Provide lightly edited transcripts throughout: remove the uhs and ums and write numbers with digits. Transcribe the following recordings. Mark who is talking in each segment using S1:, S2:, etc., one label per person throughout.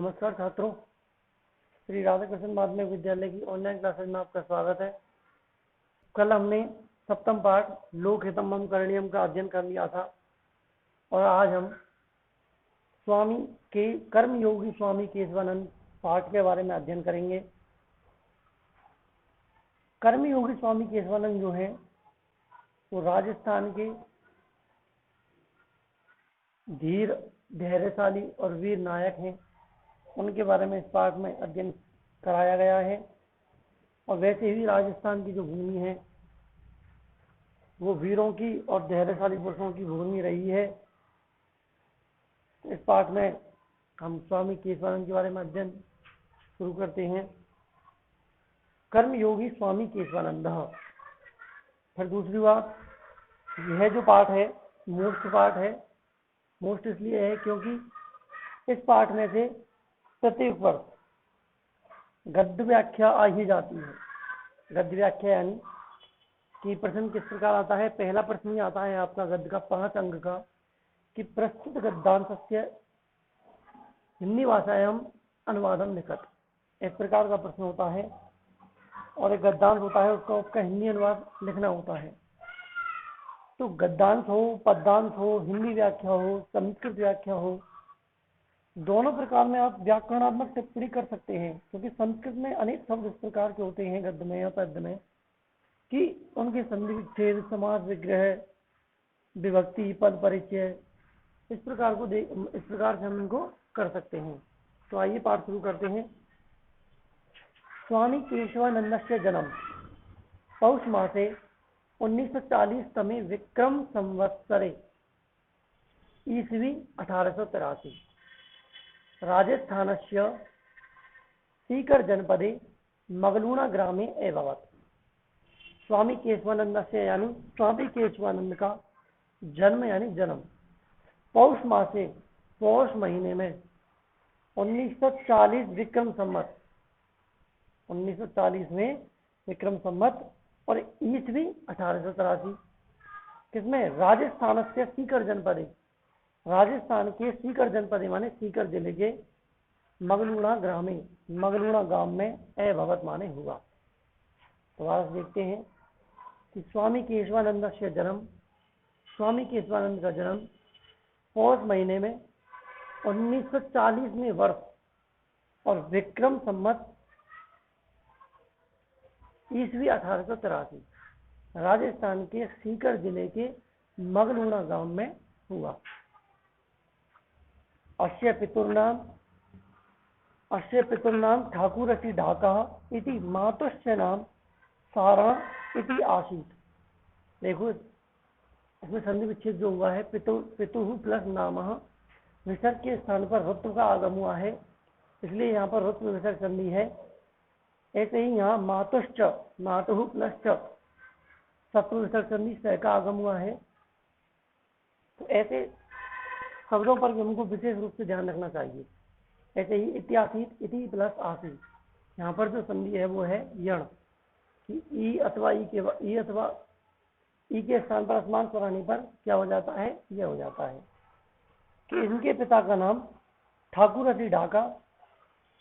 S1: नमस्कार छात्रों, श्री राधाकृष्ण माध्यमिक विद्यालय की ऑनलाइन क्लासेज में आपका स्वागत है। कल हमने सप्तम पाठ लोकहितम करणीयम का अध्ययन कर लिया था और आज हम स्वामी के कर्मयोगी स्वामी केशवानंद पाठ के बारे में अध्ययन करेंगे। कर्मयोगी स्वामी केशवानंद जो है वो राजस्थान के धीर, धैर्यशाली और वीर नायक हैं। उनके बारे में इस पाठ में अध्ययन कराया गया है। और वैसे ही राजस्थान की जो भूमि है वो वीरों की और धैर्यशाली पुरुषों की भूमि रही है। इस पाठ में हम स्वामी केशवानंद के बारे में अध्ययन शुरू करते हैं। कर्मयोगी स्वामी केशवानंद। फिर दूसरी बात, यह जो पाठ है मोस्ट पाठ है। मोस्ट इसलिए है क्योंकि इस पाठ में से प्रत्येक वर्ष गद्य व्याख्या आ ही जाती है। गद्य व्याख्या यानी कि प्रश्न किस प्रकार आता है। पहला प्रश्न ही आता है आपका गद्य का 5 अंक का कि प्रस्तुत गद्यांशस्य हिंदी भाषायां अनुवादम लिखत। इस प्रकार का प्रश्न होता है और एक गद्यांश होता है, उसका हिंदी अनुवाद लिखना होता है। तो गद्यांश हो, पद्यांश हो, हिंदी व्याख्या हो, संस्कृत व्याख्या हो, दोनों प्रकार में आप व्याकरणात्मक टिप्पणी कर सकते हैं। क्योंकि संस्कृत में अनेक शब्द इस प्रकार के होते हैं गद्य में या पद्य में कि उनके संधि विच्छेद, समास विग्रह, विभक्ति, पद परिचय, इस प्रकार से हम इनको कर सकते हैं। तो आइए पाठ शुरू करते हैं। स्वामी केशवानंदस्य जन्म पौष मासे 1940 तमे विक्रम संवत्सरे ईस्वी 1883 राजस्थानस्य सीकर जनपदे मगलूणा ग्रामे अभवत्। स्वामी केशवानंदस्य यानी स्वामी केशवानंद का जन्म यानी जन्म पौष मासे, पौष महीने में 1940 विक्रम संवत, 1940 में विक्रम संवत और ईस्वी 1883 किसमें, राजस्थान से सीकर जनपदे, राजस्थान के सीकर जनपदे माने सीकर जिले के मगलूणा ग्रामे, मगलूणा गांव में अभवत माने हुआ। तो आज देखते हैं कि स्वामी केशवानंद से जन्म, स्वामी केशवानंद का जन्म पौष महीने में 1940 में वर्ष और विक्रम संवत ईस्वी 1883 राजस्थान के सीकर जिले के मगलूणा गांव में हुआ। अस्य पितुर्नाम ठाकुरसी ढाका इति मातुश्च नाम सारा इति आसीत। देखो इसमें संधि विच्छेद जो हुआ है, पितुः प्लस नामः, विसर्ग के स्थान पर ऋत्व का आगम हुआ है, इसलिए यहाँ पर ऋत्व विसर्ग संधि है। ऐसे ही यहाँ मातुश्च, मातुः प्लस च, सत्व विसर्ग संधि स का आगम हुआ है। तो ऐसे शब्दों पर हमको विशेष रूप से ध्यान रखना चाहिए। ऐसे ही इत्यासीत, इति प्लस आसीत, यहाँ पर जो संधि है वो है यण कि ई अथवा ई के स्थान पर असमान स्वर आने पर क्या हो जाता है, यह हो जाता है कि इनके पिता का नाम ठाकुरसी ढाका,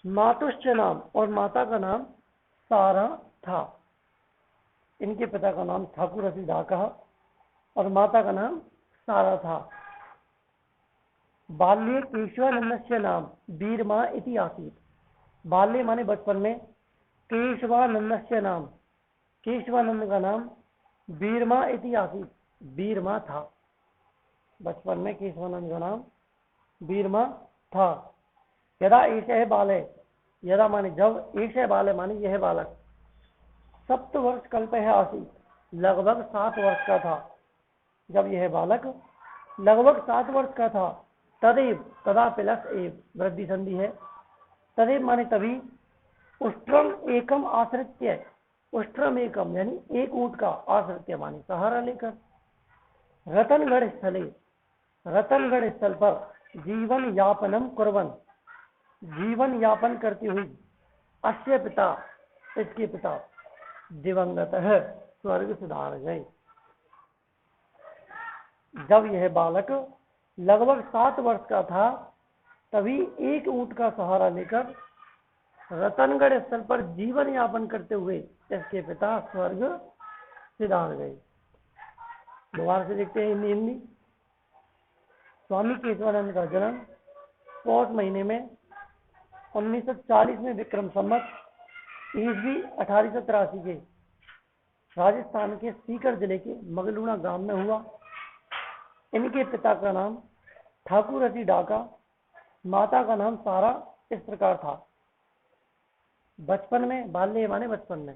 S1: मातुश्च नाम और माता का नाम सारा था। इनके पिता का नाम ठाकुरसी ढाका और माता का नाम सारा था। बाल्ये केशवानंदस्य नाम वीरमा इति आसीत। बाल्ये माने बचपन में, केशवानंदस्य नाम, केशवानंद का नाम वीरमा इति आसीत, वीरमा था। बचपन में केशवानंद का नाम वीरमा था। यदा एषः बालः, यदा माने जब, एषः बालः माने यह बालक, 7 वर्ष कल्पः आसीत, लगभग 7 वर्ष का था। जब यह बालक लगभग 7 वर्ष का था, तदेव, तदा प्लस एव वृद्धि संधि है, तदेव माने तभी, उष्ट्रम एकम आश्रित्य, उष्ट्रम एकम यानी एक ऊंट का, आश्रित्य माने सहारा लेकर, रतनगढ़ स्थले, रतनगढ़ स्थल पर जीवन यापनम कुर्वन्, जीवन यापन करती हुई, अस्य पिता, इसके पिता, दिवंगतः स्वर्ग सिधार गए। जब यह बालक लगभग 7 वर्ष का था तभी एक ऊंट का सहारा लेकर रतनगढ़ स्थल पर जीवन यापन करते हुए इसके पिता स्वर्ग सिधार गए। दोबारा से देखते हैं हिंदी। स्वामी केशवानंद का जन्म पौष महीने में 1940 में विक्रम संवत ईस्वी 1883 के राजस्थान के सीकर जिले के मगलूणा गांव में हुआ। इनके पिता का नाम ठाकुर अति डाका, माता का नाम सारा इस प्रकार था। बचपन में, बाल्य माने बचपन में,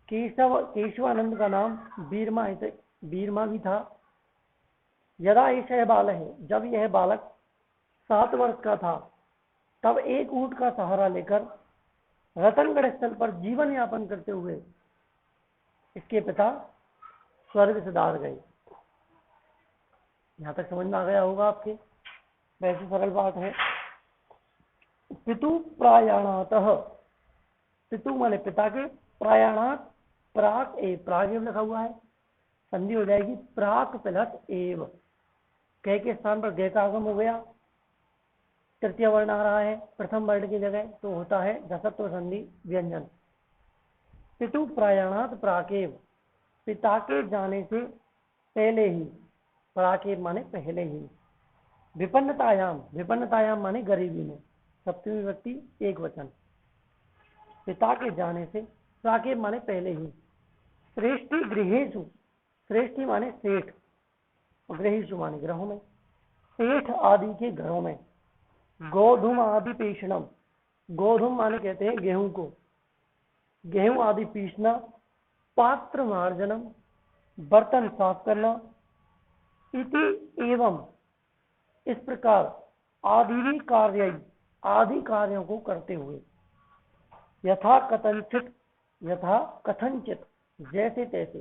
S1: केशवानंद का नाम बीरमा भी था। यदा एषः बालः, जब यह बालक 7 वर्ष का था, तब एक ऊंट का सहारा लेकर रतनगढ़ स्थल पर जीवन यापन करते हुए इसके पिता स्वर्ग सिधार गए। यहां तक समझ में आ गया होगा आपके। वैसे सरल बात है। पितु प्रायाणातः, पितु माने पिता के, प्रायाणात प्राक एव लिखा हुआ है, संधि हो जाएगी प्राक प्लस एव। कै के स्थान पर गे का आगम हो गया, तृतीय वर्ण आ रहा है प्रथम वर्ण की जगह, तो होता है जसत्व संधि व्यंजन। पितु प्रायाणात प्राकेव, पिता के जाने से पहले ही, प्राकेव माने पहले ही। विपन्नतायाम, विपन्नतायाम माने गरीबी में, सप्तमी विभक्ति एक वचन। पिता के जाने से, प्राकेव माने पहले ही। श्रेष्ठी गृहेषु, श्रेष्ठी माने सेठ, गृहेषु माने ग्रहों में, सेठ आदि के घरों में। गोधूम आदि पीषणम, गोधूम माने कहते हैं गेहूं को, गेहूं आदि पीसना। पात्र मार्जनम, बर्तन साफ करना। इति एवं, इस प्रकार आदि कार्य, आदि कार्यों को करते हुए, यथा कथंचित, जैसे तैसे,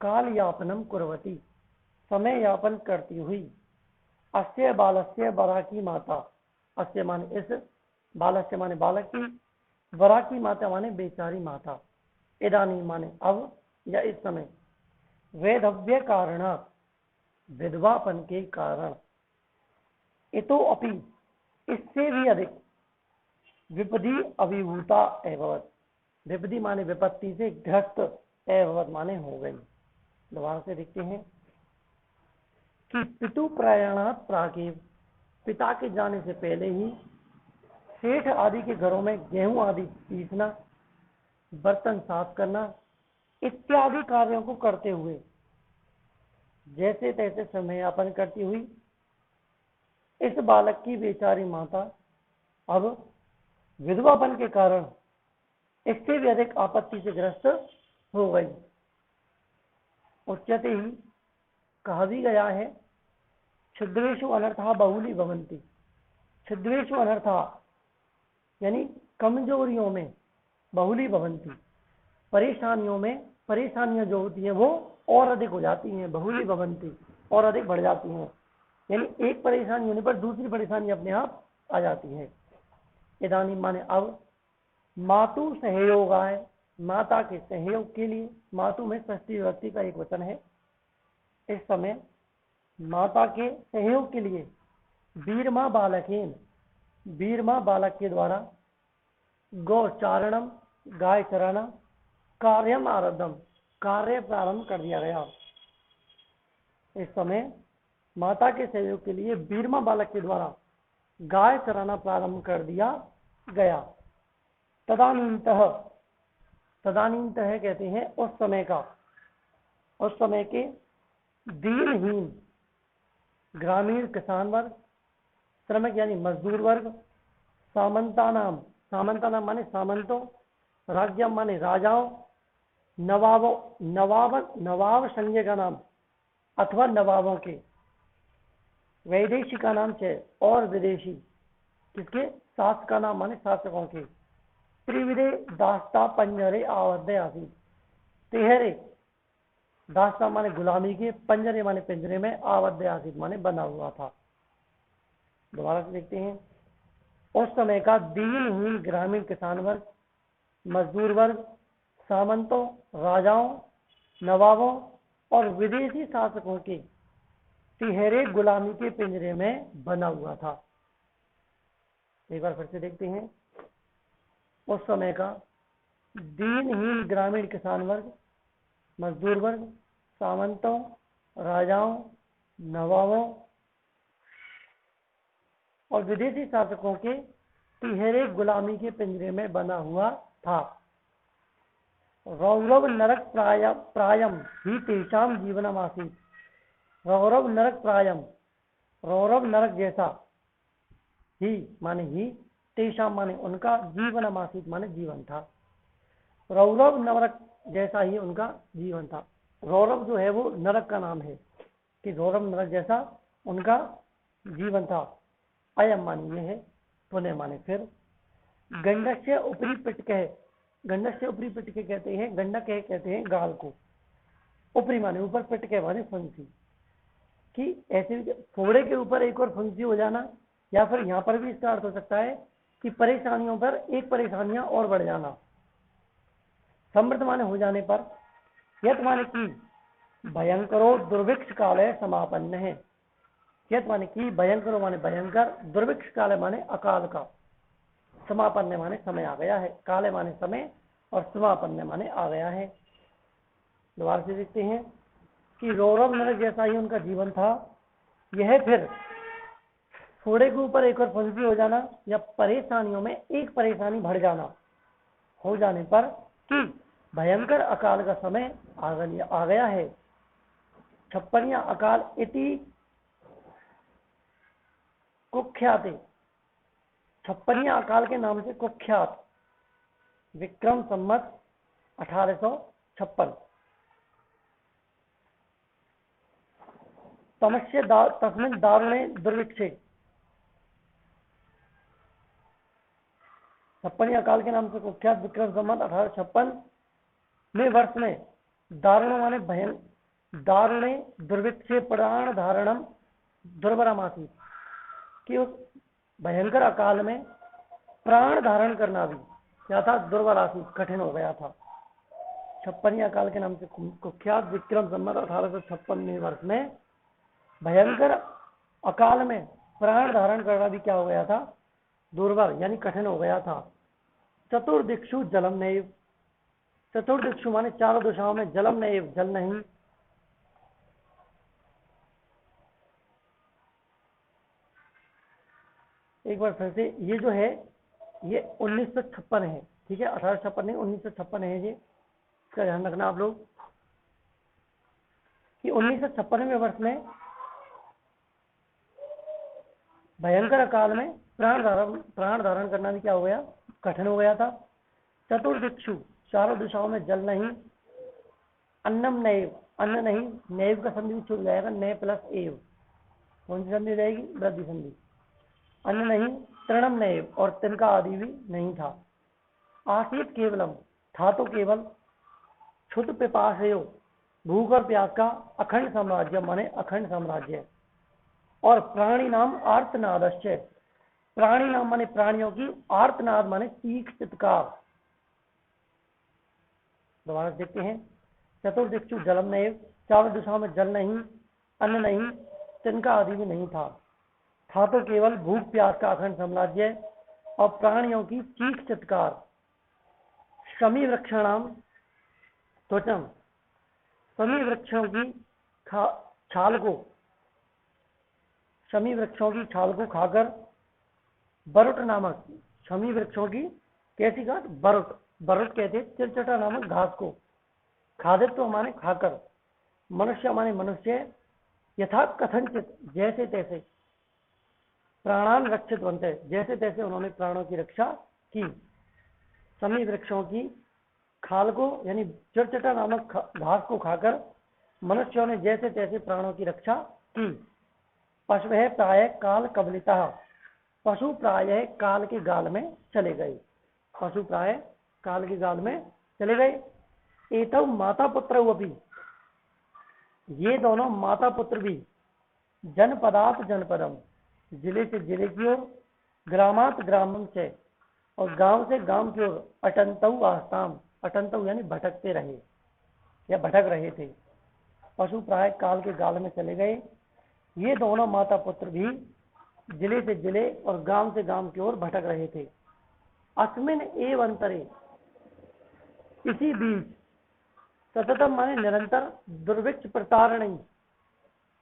S1: काल यापनम कुर्वती, समय यापन करती हुई, अस्य बालस्य बराकी माता, अस्य माने इस, बालस्य माने बालक की, बराकी माता माने बेचारी माता, इदानी माने अब या इस समय, वैधव्य कारणात्, विधवापन के कारण, इतो अपि, इससे भी अधिक, विपदी अभिभूता एवं, विपदी माने विपत्ति से ग्रस्त, एवं माने हो गई। दोबारा से देखते हैं कि पितु प्रायाणात प्राकेव, पिता के जाने से पहले ही सेठ आदि के घरों में गेहूं आदि पीसना, बर्तन साफ करना इत्यादि कार्यों को करते हुए, जैसे तैसे समय यापन करती हुई इस बालक की बेचारी माता अब विधवापन के कारण इससे भी अधिक आपत्ति से ग्रस्त हो गई। उच्यते ही, कहा भी गया है, छिद्रेषु अनर्था बहुली भवन्ति, छिद्रेषु अनर्था यानी कमजोरियों में, बहुली भवन्ति परेशानियों में, परेशानियां जो होती हैं वो और अधिक हो जाती हैं, बहुली भवन्ति और अधिक बढ़ जाती हैं, यानी एक परेशानी होने पर दूसरी परेशानी अपने आप आ जाती है। इदानी माने अब, मातु सहयोगाय, माता के सहयोग के लिए, मातु में षष्ठी विभक्ति का एक वचन है। इस समय माता के सहयोग के लिए बीरमा बालकेन, बीरमा बालक के द्वारा गौचारणम, गाय चराना, कार्यम आरब्धम, कार्य प्रारंभ कर दिया गया। इस समय माता के सहयोग के लिए बीरमा बालक के द्वारा गाय चराना प्रारंभ कर दिया गया। तदानीन्तः, तदानीन्तः कहते हैं उस समय का, उस समय के दीनहीन ग्रामीण किसान वर्ग, श्रमिक यानी मजदूर वर्ग, सामंतानाम, सामंतानाम माने सामंतों, राज्यम माने राजाओं, नवाबों, नवाब संज्ञा का नाम अथवा नवाबों के, वैदेशी का नाम है और विदेशी, किसके, शासक का नाम माने शासकों के। त्रिविधे दास्ता पंजरे आबद्ध आसीत, तिहरे, दास्ता माने गुलामी के, पंजरे माने पिंजरे में, आबद्ध आसीत माने बना हुआ था। दोबारा से देखते हैं, उस समय का दीनहीन ग्रामीण किसान वर्ग, मजदूर वर्ग, सामंतों, राजाओं, नवाबों और विदेशी शासकों के तिहरे गुलामी के पिंजरे में बना हुआ था। एक बार फिर से देखते हैं। उस समय का दीनहीन ग्रामीण किसान वर्ग, मजदूर वर्ग, सामंतों, राजाओं, नवाबों और विदेशी शासकों के तिहरे गुलामी के पिंजरे में बना हुआ था। रौरव नरक प्रायम ही तेषाम जीवनम आसीत्। रौरव नरक प्रायम, रौरव नरक जैसा, ही माने ही, तेषाम माने उनका, जीवनम आसीत् माने जीवन था। रौरव नरक जैसा ही उनका जीवन था। रौरव जो है वो नरक का नाम है कि रौरव नरक जैसा उनका जीवन था। अयम माने ये है, पुनः माने फिर। गंडस्य ऊपरी पिटकह, गंडस्य ऊपरी पिटकह कहते हैं, गंडक कहते हैं गाल को। ऊपरी माने ऊपर, पिटकह माने फंसी, कि ऐसे फोड़े के ऊपर एक और फंसी हो जाना, या फिर यहाँ पर भी इसका अर्थ हो सकता है कि परेशानियों पर एक परेशानियां और बढ़ जाना। समृद्ध माने हो जाने पर, यत माने की भयंकरो दुर्भिक्ष काल समापन्न है। यत माने की भयंकरो माने भयंकर, दुर्भिक्ष काल माने अकाल का, समापन्न माने समय आ गया है। काले माने समय और समापन्न माने आ गया है। दोबारा से देखते हैं कि रौरव नरक जैसा ही उनका जीवन था। यह फिर थोड़े के ऊपर एक और फंसी हो जाना या परेशानियों में एक परेशानी बढ़ जाना हो जाने पर कि भयंकर अकाल का समय आ गया है। छप्पनिया अकाल इति कुख्यात, छप्पनिया अकाल के नाम से कुख्यात। विक्रम संवत 1856। तस्मिन् दारुणे दुर्भिक्षे, छप्पनिया अकाल के नाम से कुख्यात विक्रम संवत 1856 में वर्ष में दारुण माने भयन, दारुणे दुर्भिक्षे प्राण धारणम दुर्भरम आसीत्, कि उस भयंकर अकाल में प्राण धारण करना भी क्या था, दुर्भर आसीत्, कठिन हो गया था। छप्पनिया अकाल के नाम से कुख्यात विक्रम संवत 1856 वर्ष में भयंकर अकाल में प्राण धारण करना भी क्या हो गया था, दुर्भर यानी कठिन हो गया था। चतुर्दिक्षु जलम नैव, चतुर्दिक्षु माने चारों दिशाओं में, जलम नैव जल नहीं। एक बार फिर से, ये जो है ये 1956 है, ठीक है, 1856 नहीं 1956 है। ये इसका ध्यान रखना आप लोग कि 1956 वर्ष में भयंकर अकाल में प्राण धारण करना भी क्या हो गया, कठिन हो गया था। चतुर्दिक्षु चारों दिशाओं में जल नहीं। अन्नम नैव, अन्न नहीं, नैव का संधि छूट जाएगा, नय प्लस एव, कौन सी संधि हो जाएगी, वृद्धि संधि। अन्न नहीं, तृणम नैव, और तिनका आदि भी नहीं था। आसीत केवलम, था तो केवल। क्षुत पिपासयो, भूख और प्यास का अखंड साम्राज्य माने अखंड साम्राज्य। और प्राणी नाम आर्तनादश्च, प्राणी नाम माने प्राणियों की, आर्तनाद माने चीख चित्कार। दोबारा देखते हैं। चतुर्दिक्षु जलम नैव, चारों दिशाओं में जल नहीं, अन्न नहीं, तिनका आदि भी नहीं था तो केवल भूख प्यास का अखंड साम्राज्य और प्राणियों की चीख चित्कार। शमी वृक्षाणाम त्वचम, शमी वृक्षों की छाल को, शमी वृक्षों की छाल को खाकर, बरुट नामक, शमी वृक्षों की कैसी घास, बरुट, बरुट कहते हैं चिरचटा नामक घास को, खादित्व माने खाकर, मनुष्य माने मनुष्य, यथा कथनचित जैसे तैसे, प्राणान रक्षित बनते, जैसे तैसे उन्होंने प्राणों की रक्षा की। शमी वृक्षों की खाल को यानी चिरचटा नामक घास को खाकर मनुष्यों ने जैसे तैसे प्राणों की रक्षा की। पशु प्राय काल कबलिता, पशु प्राय काल के गाल में चले गए, पशु प्राय काल के गाल में चले गए। एतव माता पुत्र अपि, ये दोनों माता पुत्र भी, जनपदात जनपदम, जिले से जिले की ओर, ग्रामात ग्रामम से, और गांव से गांव की ओर, अटंतऊ आस्ताम, अटंतऊ यानी भटकते रहे या भटक रहे थे। पशु प्राय काल के गाल में चले गए। ये दोनों माता पुत्र भी जिले से जिले और गांव से गांव की ओर भटक रहे थे। अस्मिन एव अंतरे, इसी बीच, सततम माने निरंतर, दुर्भिक्ष प्रतारणी,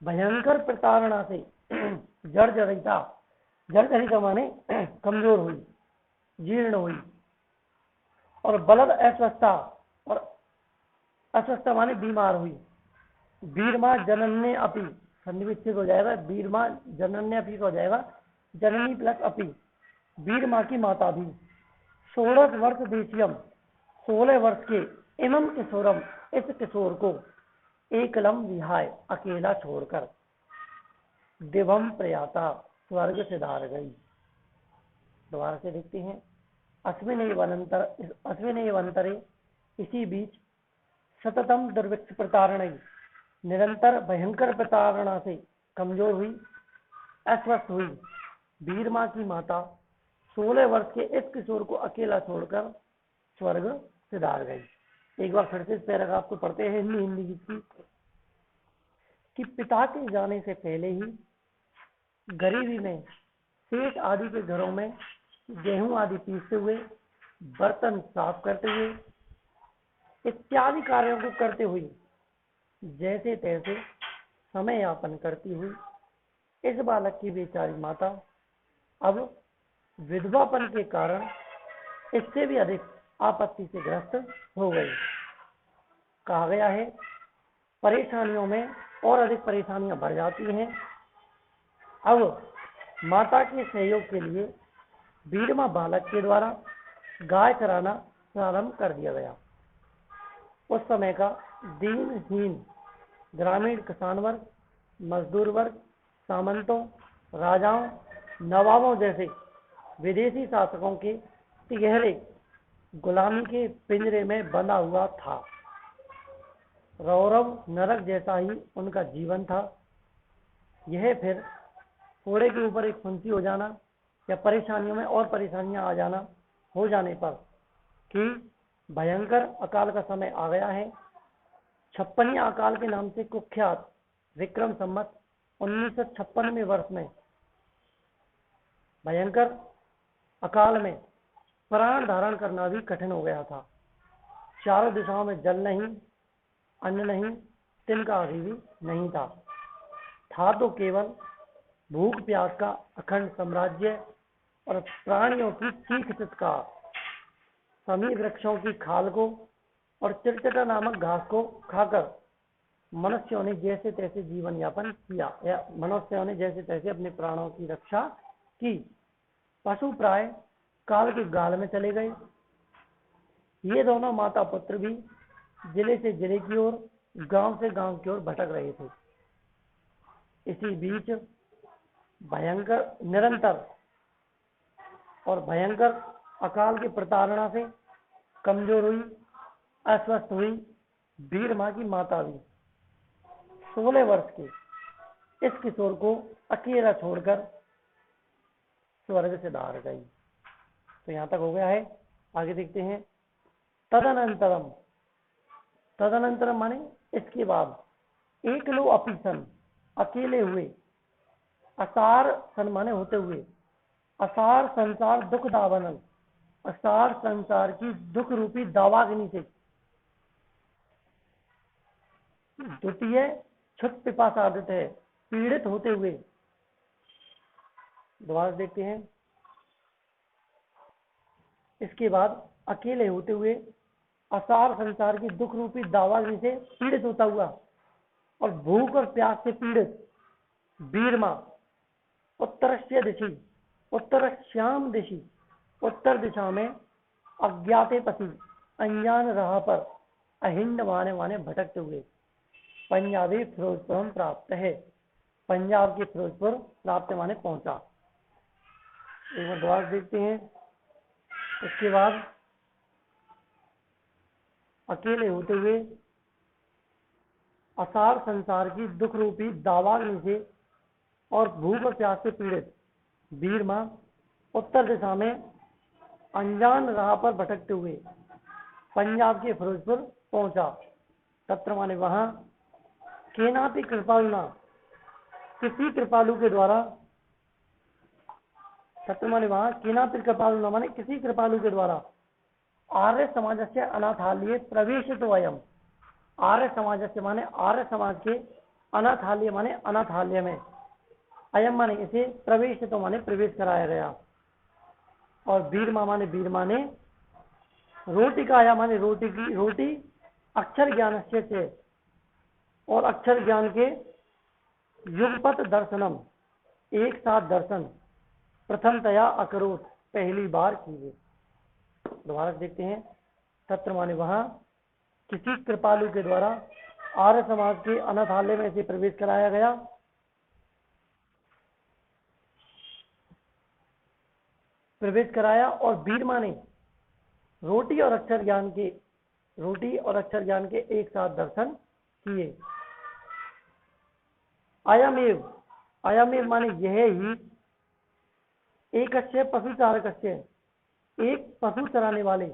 S1: भयंकर प्रताड़ना से, जर्जरिता, जर्जरिता माने कमजोर हुई, जीर्ण हुई, और बलद अस्वस्थता, और अस्वस्थता माने बीमार हुई। वीरमा जनन्य अपी, संधि विच्छेद हो जाएगा, वीरमा जनन्य अपी का हो जाएगा, जननी प्लस अपी, वीरमा की माता भी। 16 वर्ष देशियम, 16 वर्ष के, इमम किशोरम, इस किशोर को, एकलम विहाय, अकेला छोड़कर, दिवम प्रयाता, स्वर्ग से धार गई। दोबारा से देखते हैं। अस्मिन अंतरे, इसी बीच, सततम दुर्भिक्ष प्रतारणी, निरंतर भयंकर प्रताड़ना से कमजोर हुई, अस्वस्थ हुई, वीरमा की माता 16 वर्ष के इस किशोर को अकेला छोड़कर स्वर्ग से धार गई। एक बार फिर से इस पैराग्राफ को पढ़ते हैं हिंदी की। कि पिता के जाने से पहले ही गरीबी में सेठ आदि के घरों में गेहूं आदि पीसते हुए, बर्तन साफ करते हुए, इत्यादि कार्यों को करते हुए जैसे तैसे समय यापन करती हुई इस बालक की बेचारी माता अब विधवापन के कारण इससे भी अधिक आपत्ति से ग्रस्त हो गई। कहा गया है परेशानियों में और अधिक परेशानियां बढ़ जाती हैं। अब माता के सहयोग के लिए वीरमा बालक के द्वारा गाय चराना प्रारंभ कर दिया गया। उस समय का दीनहीन ग्रामीण किसान वर्ग, मजदूर वर्ग, सामंतों, राजाओं, नवाबों जैसे विदेशी शासकों के तिगहरे गुलामी के पिंजरे में बंधा हुआ था। रौरव नरक जैसा ही उनका जीवन था। यह फिर घोड़े के ऊपर एक फुंसी हो जाना या परेशानियों में और परेशानियां आ जाना हो जाने पर कि भयंकर अकाल का समय आ गया है। 56 अकाल के नाम से कुख्यात विक्रम संवत 1956 वर्ष में भयंकर अकाल में प्राण धारण करना भी कठिन हो गया था। चारों दिशाओं में जल नहीं, अन्न नहीं, तिनका आदि भी नहीं था तो केवल भूख प्यास का अखंड साम्राज्य और प्राणियों की चीख चित्कार, समी वृक्षों की खाल को और चिरचटा नामक घास को खाकर मनुष्यों ने जैसे तैसे जीवन यापन किया या मनुष्यों ने जैसे तैसे अपने प्राणों की रक्षा की। पशु प्राय काल के गाल में चले गए। ये दोनों माता पुत्र भी जिले से जिले की ओर, गांव से गांव की ओर भटक रहे थे। इसी बीच भयंकर निरंतर और भयंकर अकाल की प्रताड़ना से कमजोर हुई, अस्वस्थ हुई वीरमा की माता भी 16 वर्ष के इस किशोर को अकेला छोड़कर स्वर्ग से धार गई। तो यहां तक हो गया है। आगे देखते हैं। तदनंतरम, तदनंतरम माने इसके बाद, एक लो अपीसन, अकेले हुए, असार सन माने होते हुए, असार संसार दुख दावनल, असार संसार की दुख रूपी दावाग्नि से, द्वितीय क्षुत पिपासादित है, पीड़ित होते हुए। दोबारा देखते हैं। इसके बाद अकेले होते हुए असार संसार की दुख रूपी दावाग्नि से पीड़ित होता हुआ और भूख और प्यास से पीड़ित वीरमा उत्तरस्य दिशि, उत्तरश्याम दिशि, उत्तर दिशा में अज्ञाते पति, अनजान राह पर अहिंद माने भटकते हुए पंजाबी फिरोजपुर प्राप्त है। पंजाब के फिरोजपुर प्राप्त माने पहुंचा। एक बार दोबारा देखते हैं। इसके बाद अकेले होते हुए असार संसार की दुख रूपी दावाग्नि से और भूख और प्यास से पीड़ित वीरमा उत्तर दिशा में अनजान राह पर भटकते हुए पंजाब के फिरोजपुर पहुंचा। तत्र माने वहां केनापि कृपालुना, किसी कृपालु के द्वारा तत्र माने वहाँ केनापि कृपालुना माने किसी कृपालु के द्वारा आर्य समाज से अनाथालय प्रवेशितो अयम। आर्य समाज से माने आर्य समाज के अनाथालय माने अनाथालय में, अयम माने इसे, प्रवेशितो माने प्रवेश कराया गया। और बीरमा माने बीरमा ने, रोटिकाया माने रोटी की, रोटी अक्षर ज्ञान से, और अक्षर ज्ञान के युगपत दर्शनम, एक साथ दर्शन, प्रथमतया अकरोत, पहली बार किए। दोबारा देखते हैं। तत्र माने वहां किसी कृपालु के द्वारा आर्य समाज के अनाथालय में से प्रवेश कराया गया। प्रवेश कराया और बीर माने रोटी और अक्षर ज्ञान के, रोटी और अक्षर ज्ञान के एक साथ दर्शन किए। अयमेव, अयमेव माने यह ही, एक अक्षय पशु चारक अक्षय, एक पशु चराने वाले,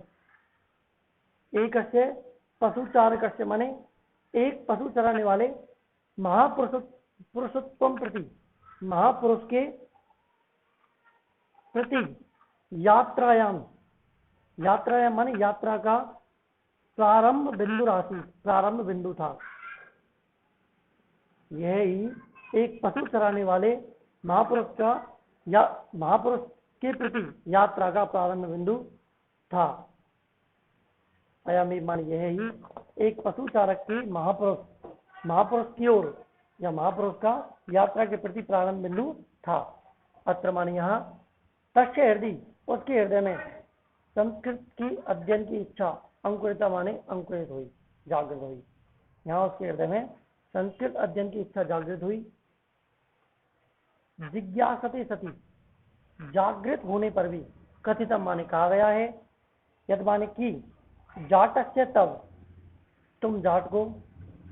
S1: एक अक्षय पशु चारक अक्षय माने एक पशु चराने वाले, महापुरुष पुरुषोत्तम प्रति, महापुरुष के प्रति, यात्रायाम, यात्रायाम माने यात्रा का प्रारंभ बिंदु राशि, प्रारंभ बिंदु था। यह ही एक पशु चराने वाले महापुरुष का, या महापुरुष के प्रति यात्रा का प्रारंभ बिंदु था। अयम मान यह ही एक पशु चारक की महापुरुष, महापुरुष की ओर या महापुरुष का यात्रा के प्रति प्रारंभ बिंदु था। अत्र मान यहाँ तस्य हृदय, उसके हृदय में संस्कृत की अध्ययन की इच्छा अंकुरिता माने अंकुरित हुई, जागृत हुई। यहाँ उसके हृदय में संस्कृत अध्ययन की इच्छा जागृत हुई। जिज्ञासते सती, जागृत होने पर भी, कथितम माने कहा गया है, यद माने की, जाटस्य तब, तुम जाट को,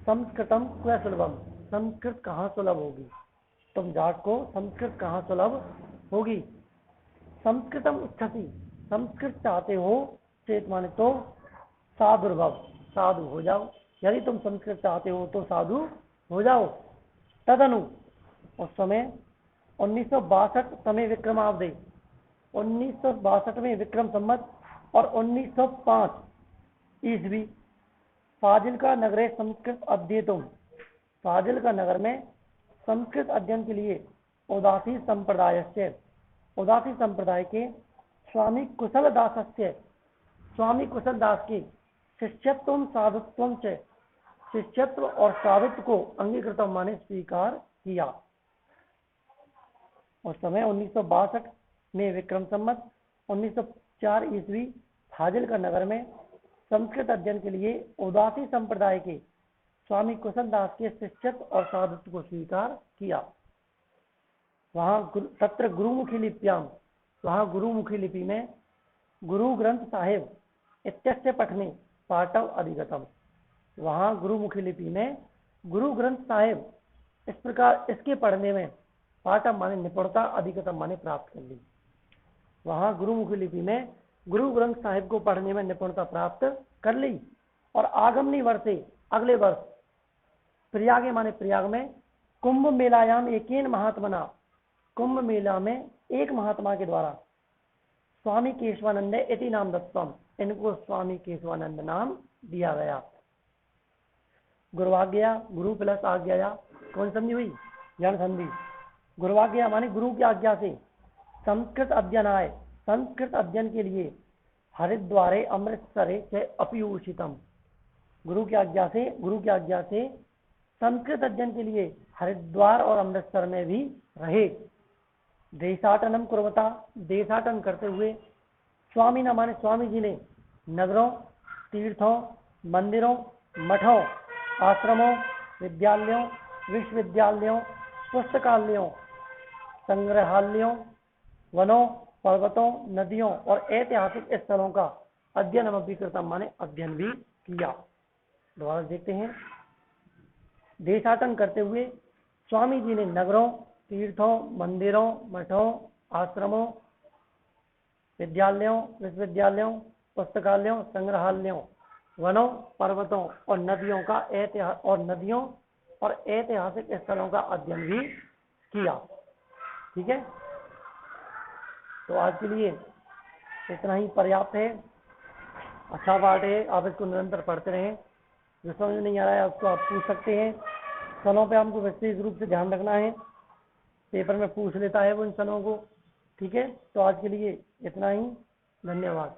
S1: संस्कृतम क्व सुलभम, संस्कृत कहाँ सुलभ होगी, तुम जाट को संस्कृत कहाँ सुलभ होगी। संस्कृतम इच्छति, संस्कृत चाहते हो, चेत माने तो, साधुर्भव, साधु हो जाओ। यदि तुम संस्कृत चाहते हो तो साधु हो जाओ। तदनु, उस समय 1962 समय विक्रमाब्दे, 1962 में विक्रम संवत और 1905 ईस्वी, फाजिल का नगरे संस्कृत अध्येतुम, फाजिल का नगर में संस्कृत अध्ययन के लिए उदासी संप्रदाय से, उदासी संप्रदाय के स्वामी कुशल दासस्य, स्वामी कुशल दास की शिष्यत्व साधुत्व से, शिष्यत्व और साधुत्व को अंगीकृत माने स्वीकार किया। उस समय 1962 में विक्रम संवत 1904 ईस्वी फाजिल का नगर में संस्कृत अध्ययन के लिए उदासी संप्रदाय के स्वामी कुशल दास के शिष्यत्व और साधुत्व को स्वीकार किया। वहाँ तत्र गुरुमुखी लिप्याम, वहाँ गुरुमुखी लिपि में गुरु ग्रंथ साहिब इत्यस्य पठने पाठव अधिगतम, वहाँ गुरुमुखी लिपि में गुरु ग्रंथ साहिब इस प्रकार इसके पढ़ने में पाठव माने निपुणता, अधिगतम माने प्राप्त कर ली। वहाँ गुरुमुखी लिपि में गुरु ग्रंथ साहिब को पढ़ने में निपुणता प्राप्त कर ली। और आगमनी वर्षे, अगले वर्ष, प्रयागे माने प्रयाग में, कुंभ मेलायाम एकेन महात्मना, कुंभ मेला में एक महात्मा के द्वारा स्वामी केशवानंद इति नाम दत्तम, इनको स्वामी केशवानंद नाम दिया गया। गुरुवाज्ञा, गुरु प्लस आज्ञा, कौन संधि हुई, जन संधि। गुरुवाज्ञा माने गुरु की आज्ञा से संस्कृत अध्ययनाय, संस्कृत अध्ययन के लिए हरिद्वारे अमृतसरे से अपयूषितम, गुरु की आज्ञा से, गुरु की आज्ञा से संस्कृत अध्ययन के लिए हरिद्वार और अमृतसर में भी रहे। देशाटनम कुर्वता, देशाटन करते हुए, स्वामी न माने स्वामी जी ने नगरों, तीर्थों, मंदिरों, मठों, आश्रमों, विद्यालयों, विश्वविद्यालयों, पुस्तकालयों, संग्रहालयों, वनों, पर्वतों, नदियों और ऐतिहासिक स्थलों का अध्ययन अभिकृतम माने अध्ययन भी किया। दोबारा देखते हैं। देशाटन करते हुए स्वामी जी ने नगरों, तीर्थों, मंदिरों, मठों, आश्रमों, विद्यालयों, विश्वविद्यालयों, पुस्तकालयों, संग्रहालयों, वनों, पर्वतों और नदियों और ऐतिहासिक स्थलों का अध्ययन भी किया। ठीक है। तो आज के लिए इतना ही पर्याप्त है। अच्छा पाठ है, आप इसको निरंतर पढ़ते रहें। जो समझ नहीं आ रहा है उसको आप पूछ सकते हैं। सनों पे हमको विशेष रूप से ध्यान रखना है, पेपर में पूछ लेता है वो इन सनों को। ठीक है, तो आज के लिए इतना ही। धन्यवाद।